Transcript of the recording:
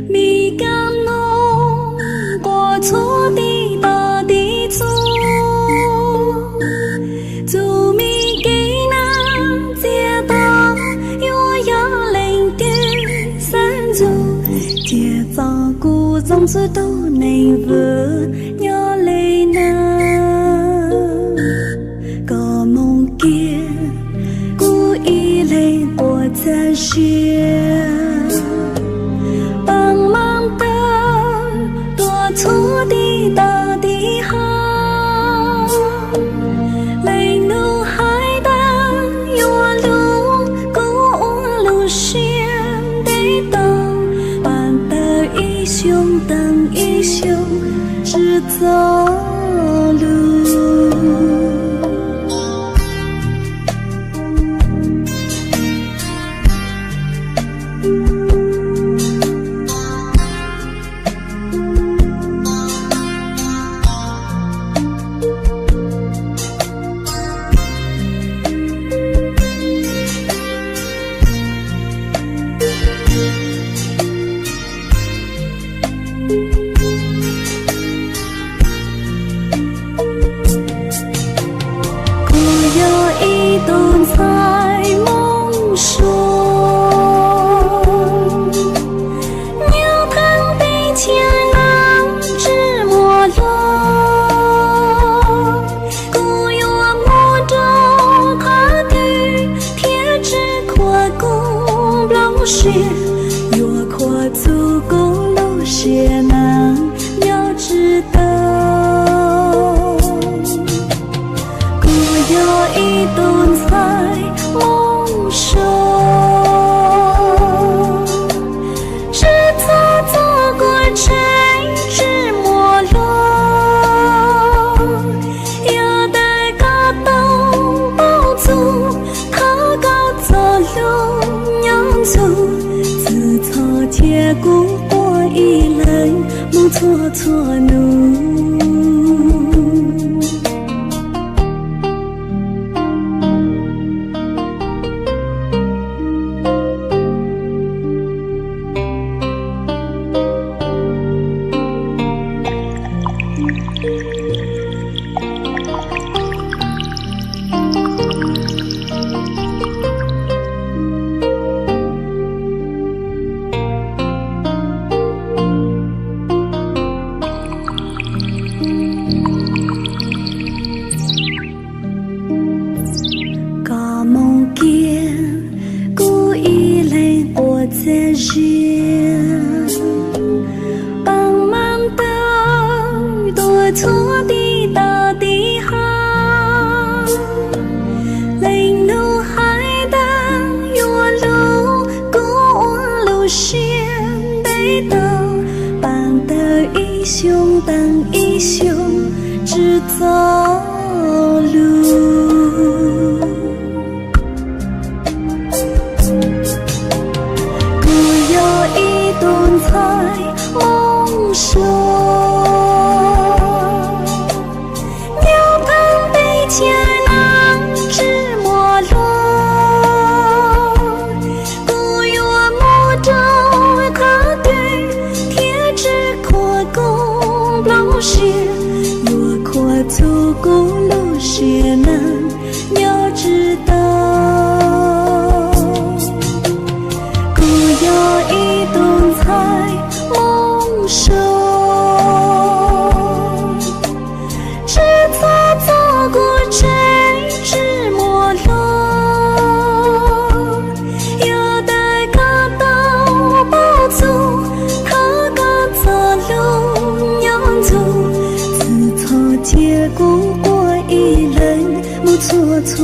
mi cam nông qua chúa đi ta đi dù mi kỹ năng chia ta yêu ya lên tiếng sáng dù chia cho cô dòng suối tô này vừa nhớ lên na có mong kia cô ý lên của cha xưa bằng mang tơ tua chúa đi ta đi ha lấy nụ hai ta yêu lu cô uống lu xiêm để tao bàn tơ ý xiông tầng ý xiông只走路。tồn tại mong sống nhiều tháng bị chia nắng chỉ mùa lo cô yêu mùa đông khá tư thiết chỉ khoa cung lâu xuyên yêu khoa tu cung lâu xuyên nắng nhau chỉ ý tồn tại mong sống只走走过这只陌路要带个兜包住他高走路娘走自操结果过一人梦错错怒在人帮忙的多错的大地哈雷怒海的有路过路线得到伴的一雄等一雄只走路tồn tại mong sống nhiều tháng bị chia nắng chỉ mùa lo cô yêu mùa đông khá tươi thiết chỉ khoa cung lâu xuyên yêu khoa tu cung lâu xuyên nắng nhau chỉ tồn tại mong sống只走走过这只陌路要带个兜包住他个走路娘走自操结果过一人梦错错